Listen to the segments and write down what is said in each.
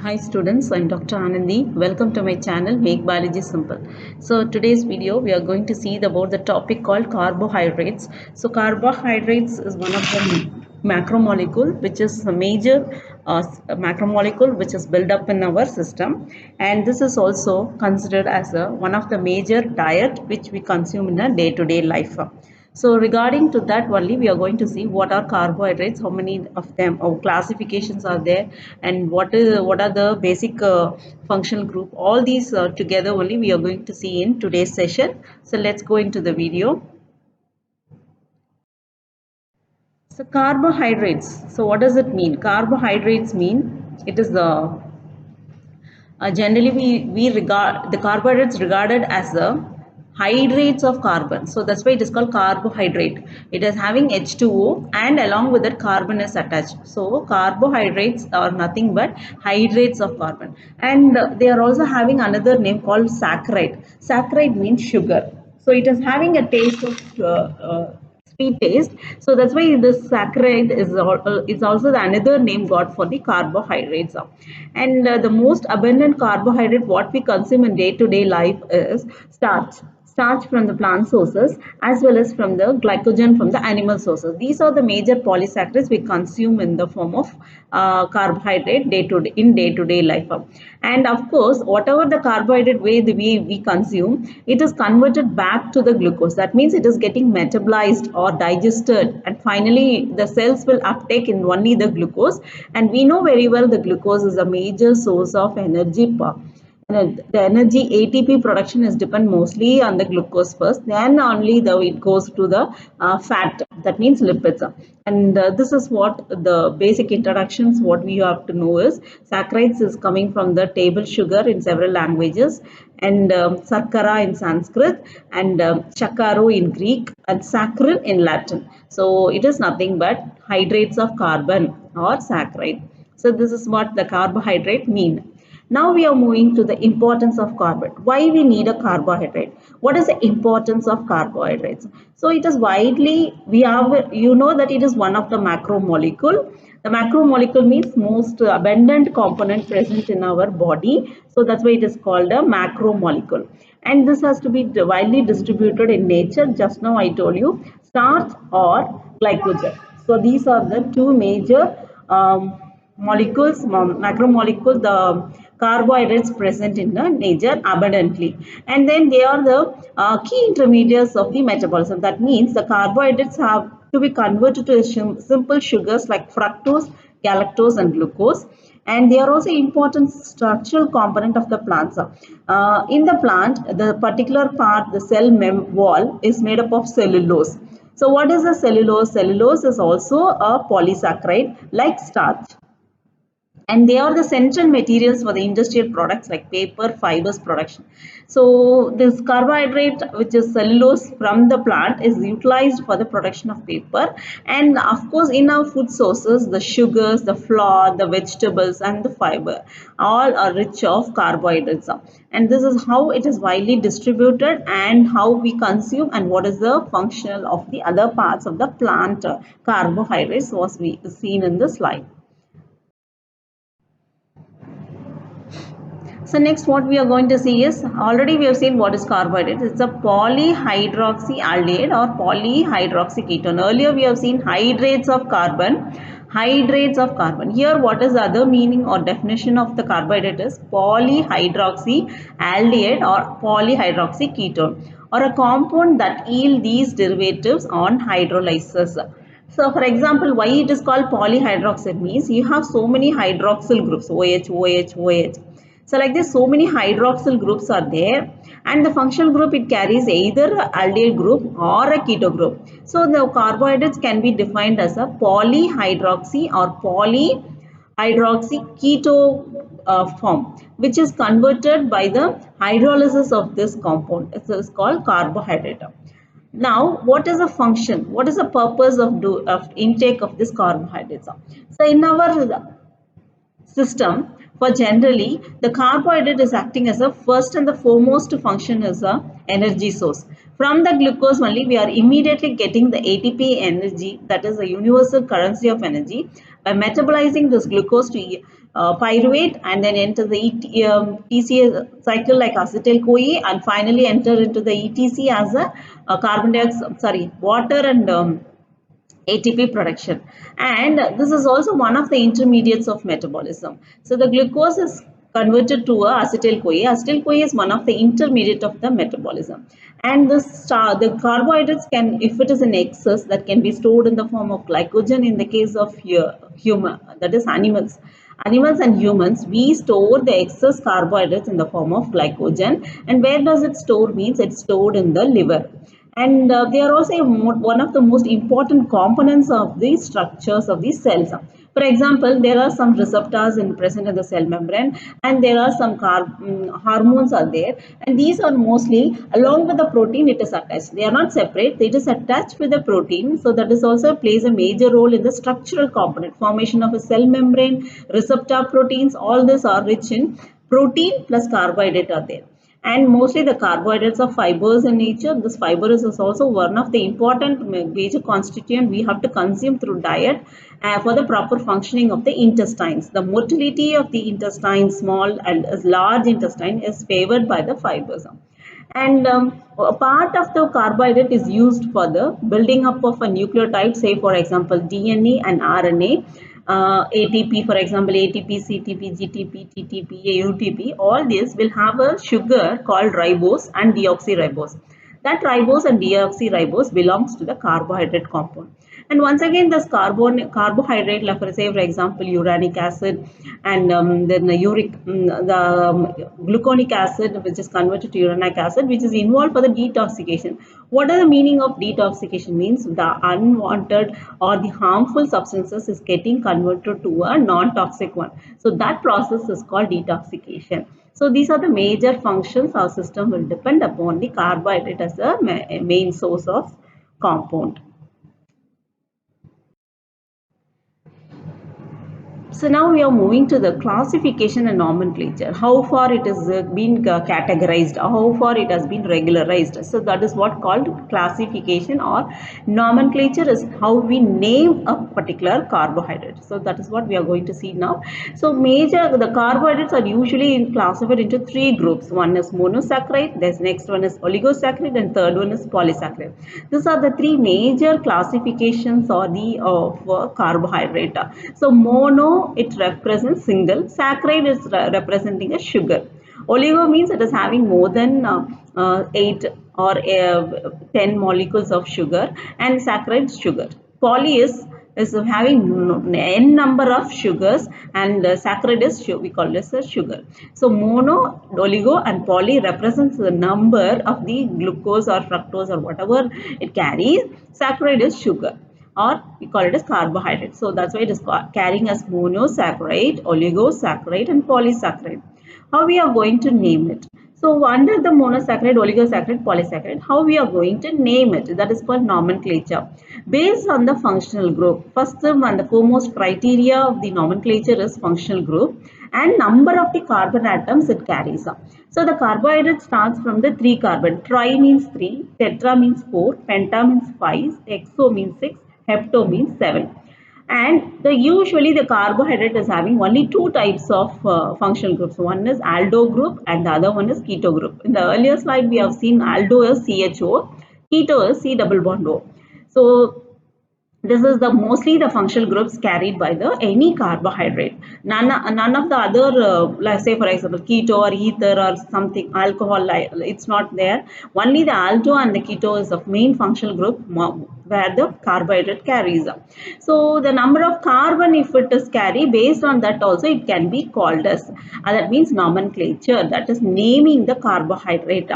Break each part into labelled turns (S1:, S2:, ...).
S1: Hi students, I'm Dr. Anandhi. Welcome to my channel Make Biology Simple. So today's video we are going to see about the topic called carbohydrates. So carbohydrates is one of the macromolecule which is a major macromolecule which is built up in our system, and this is also considered as one of the major diet which we consume in a day-to-day life. So regarding to that only we are going to see what are carbohydrates, how many of them, or classifications are there, and what are the basic functional group. All these together only we are going to see in today's session. So let's go into the video. So carbohydrates. So what does it mean? Carbohydrates mean it is the generally we regard the carbohydrates regarded as the hydrates of carbon, so that's why it is called carbohydrate. It is having H2O and along with it carbon is attached, so carbohydrates are nothing but hydrates of carbon. And they are also having another name called saccharide. Saccharide means sugar, so it is having a taste of sweet taste. So that's why this saccharide is also the another name got for the carbohydrates. And the most abundant carbohydrate what we consume in day-to-day life is starch. Starch from the plant sources as well as from the glycogen from the animal sources. These are the major polysaccharides we consume in the form of carbohydrate day-to-day life. And of course, whatever the carbohydrate way we consume, it is converted back to the glucose. That means it is getting metabolized or digested, and finally the cells will uptake in only the glucose. And we know very well the glucose is a major source of energy. The energy ATP production is depend mostly on the glucose first, then only it goes to the fat, that means lipids. And this is what the basic introductions what we have to know is saccharides is coming from the table sugar in several languages, and sarkara in Sanskrit, and chakaro in Greek, and saccharin in Latin. So it is nothing but hydrates of carbon or saccharide. So this is what the carbohydrate mean. Now we are moving to the importance of carbohydrate. Why we need a carbohydrate? What is the importance of carbohydrates? So it is widely, we have, you know that it is one of the macromolecule. The macromolecule means most abundant component present in our body. So that's why it is called a macromolecule. And this has to be widely distributed in nature. Just now I told you starch or glycogen. So these are the two major molecules, macromolecule, the carbohydrates present in the nature abundantly. And then they are the key intermediates of the metabolism. That means the carbohydrates have to be converted to simple sugars like fructose, galactose and glucose. And they are also important structural component of the plants. In the plant, the particular part, the cell wall is made up of cellulose. So what is the cellulose? Cellulose is also a polysaccharide like starch, and they are the central materials for the industrial products like paper fibers production. So this carbohydrate, which is cellulose from the plant, is utilized for the production of paper. And of course in our food sources, the sugars, the flour, the vegetables and the fiber all are rich of carbohydrates. And this is how it is widely distributed and how we consume, and what is the functional of the other parts of the plant carbohydrates was we seen in the slide. So next what we are going to see is, already we have seen what is carbohydrate. It's a polyhydroxyaldehyde or polyhydroxyketone. Earlier we have seen hydrates of carbon. Hydrates of carbon. Here what is the other meaning or definition of the carbohydrate is polyhydroxyaldehyde or polyhydroxyketone, or a compound that yield these derivatives on hydrolysis. So for example, why it is called polyhydroxy means you have so many hydroxyl groups, OH, OH, OH. So like this, so many hydroxyl groups are there, and the functional group, it carries either aldehyde group or a keto group. So the carbohydrates can be defined as a polyhydroxy or polyhydroxy keto form, which is converted by the hydrolysis of this compound. It is called carbohydrate. Now, what is the function? What is the purpose of intake of this carbohydrates? So in our system, for generally the carbohydrate is acting as a first and the foremost function is a energy source. From the glucose only we are immediately getting the ATP energy, that is the universal currency of energy, By metabolizing this glucose to pyruvate and then enter the TCA cycle like acetyl-CoA and finally enter into the ETC as a carbon dioxide, sorry, water and ATP production. And this is also one of the intermediates of metabolism. So the glucose is converted to a acetyl-CoA. Acetyl-CoA is one of the intermediate of the metabolism. And the carbohydrates can, if it is in excess, that can be stored in the form of glycogen in the case of human, that is animals. Animals and humans, we store the excess carbohydrates in the form of glycogen. And where does it store? Means it's stored in the liver. And they are also one of the most important components of the structures of the cells. For example, there are some receptors present in the cell membrane, and there are some hormones are there, and these are mostly along with the protein it is attached. They are not separate, it is attached with the protein, so that is also plays a major role in the structural component, formation of a cell membrane, receptor proteins, all these are rich in protein plus carbohydrate are there. And mostly the carbohydrates are fibers in nature. This fiber is also one of the important major constituent we have to consume through diet for the proper functioning of the intestines. The motility of the intestine, small and large intestine, is favored by the fibers. And a part of the carbohydrate is used for the building up of a nucleotide, say for example DNA and RNA. ATP, for example, ATP, CTP, GTP, TTP, AUTP, all these will have a sugar called ribose and deoxyribose. That ribose and deoxyribose belongs to the carbohydrate compound. And once again, this carbohydrate, like say for example, uranic acid and then the gluconic acid, which is converted to uranic acid, which is involved for the detoxification. What is the meaning of detoxification? Means the unwanted or the harmful substances is getting converted to a non-toxic one. So that process is called detoxification. So these are the major functions our system will depend upon the carbohydrate as a main source of compound. So now we are moving to the classification and nomenclature. How far it has been categorized, how far it has been regularized. So that is what called classification, or nomenclature is how we name a particular carbohydrate. So that is what we are going to see now. So the carbohydrates are usually classified into three groups. One is monosaccharide, the next one is oligosaccharide, and third one is polysaccharide. These are the three major classifications of carbohydrate. So mono, it represents single. Saccharide is representing a sugar. Oligo means it is having more than 8 or 10 molecules of sugar, and saccharide sugar. Poly is having n number of sugars, and saccharide is we call this a sugar. So mono, oligo and poly represents the number of the glucose or fructose or whatever it carries. Saccharide is sugar, or we call it as carbohydrate. So that's why it is carrying as monosaccharide, oligosaccharide and polysaccharide. How we are going to name it? So under the monosaccharide, oligosaccharide, polysaccharide, how we are going to name it? That is called nomenclature. Based on the functional group. First and the foremost criteria of the nomenclature is functional group and number of the carbon atoms it carries. So the carbohydrate starts from the 3 carbon. Tri means 3, tetra means 4, penta means 5, hexo means 6, hepto means 7. And usually the carbohydrate is having only two types of functional groups. One is aldo group and the other one is keto group. In the earlier slide we have seen aldo is CHO, keto is C double bond O. So this is the mostly the functional groups carried by the any carbohydrate. None of the other, let's say for example keto or ether or something alcohol, it's not there. Only the aldo and the keto is the main functional group where the carbohydrate carries. So the number of carbon if it is carry, based on that also it can be called as that means nomenclature, that is naming the carbohydrate.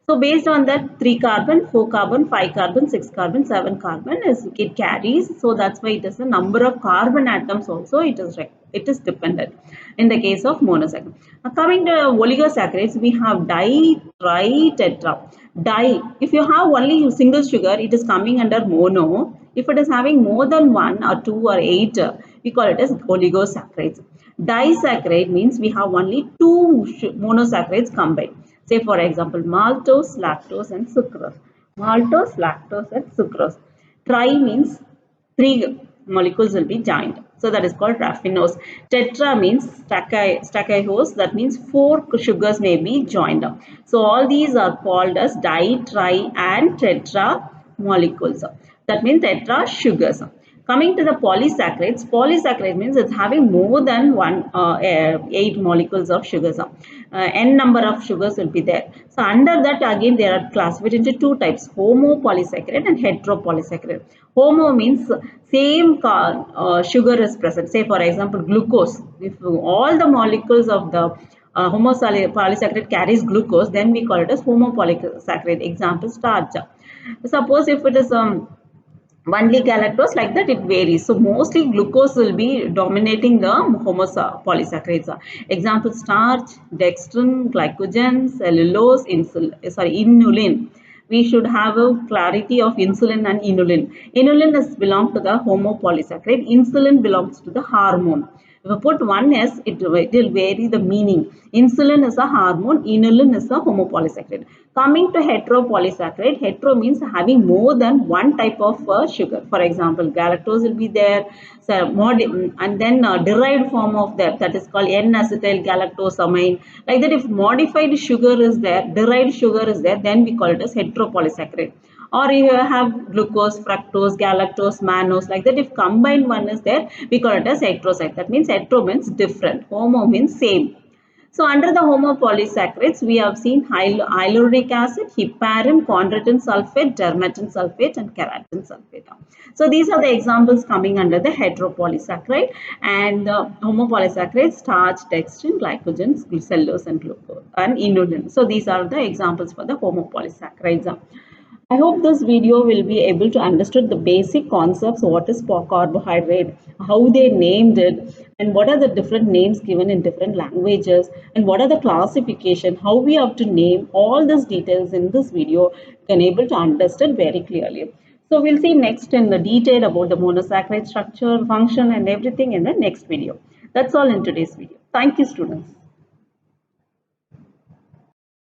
S1: So based on that 3 carbon, 4 carbon, 5 carbon, 6 carbon, 7 carbon it carries. So that's why it is the number of carbon atoms also it is dependent in the case of monosaccharide. Now coming to oligosaccharides, we have di, tri, tetra. Di, if you have only single sugar, it is coming under mono. If it is having more than 1 or 2 or 8, we call it as oligosaccharides. Disaccharide means we have only 2 monosaccharides combined. Say for example, maltose, lactose and sucrose. Maltose, lactose and sucrose. Tri means 3 molecules will be joined. So that is called raffinose. Tetra means stachyhose. That means 4 sugars may be joined up. So all these are called as di, tri and tetra molecules. That means tetra sugars. Coming to the polysaccharides, polysaccharide means it's having more than 8 molecules of sugars. N number of sugars will be there. So under that again they are classified into two types, homopolysaccharide and heteropolysaccharide. Homo means same sugar is present. Say for example glucose. If all the molecules of the homopolysaccharide carries glucose, then we call it as homopolysaccharide. Example starch. Suppose if it is only galactose, like that it varies. So mostly glucose will be dominating the homopolysaccharides. Example starch, dextrin, glycogen, cellulose, inulin. We should have a clarity of insulin and inulin. Inulin is belong to the homopolysaccharide. Insulin belongs to the hormone. If you put one S, it will vary the meaning. Insulin is a hormone, inulin is a homopolysaccharide. Coming to heteropolysaccharide, hetero means having more than one type of sugar. For example, galactose will be there, so and then derived form of that is called N-acetyl galactosamine. Like that, if modified sugar is there, derived sugar is there, then we call it as heteropolysaccharide. Or you have glucose, fructose, galactose, mannose, like that. If combined one is there, we call it as heterocyte. That means hetero means different, homo means same. So under the homopolysaccharides, we have seen hyaluronic acid, heparin, chondroitin sulfate, dermatin sulfate, and keratin sulfate. So these are the examples coming under the heteropolysaccharide, and the homopolysaccharides: starch, dextrin, glycogen, cellulose, and glucose, and inulin. So these are the examples for the homopolysaccharides. I hope this video will be able to understand the basic concepts, what is carbohydrate, how they named it, and what are the different names given in different languages, and what are the classification, how we have to name. All these details in this video can able to understand very clearly. So we'll see next in the detail about the monosaccharide structure, function, and everything in the next video. That's all in today's video. Thank you, students.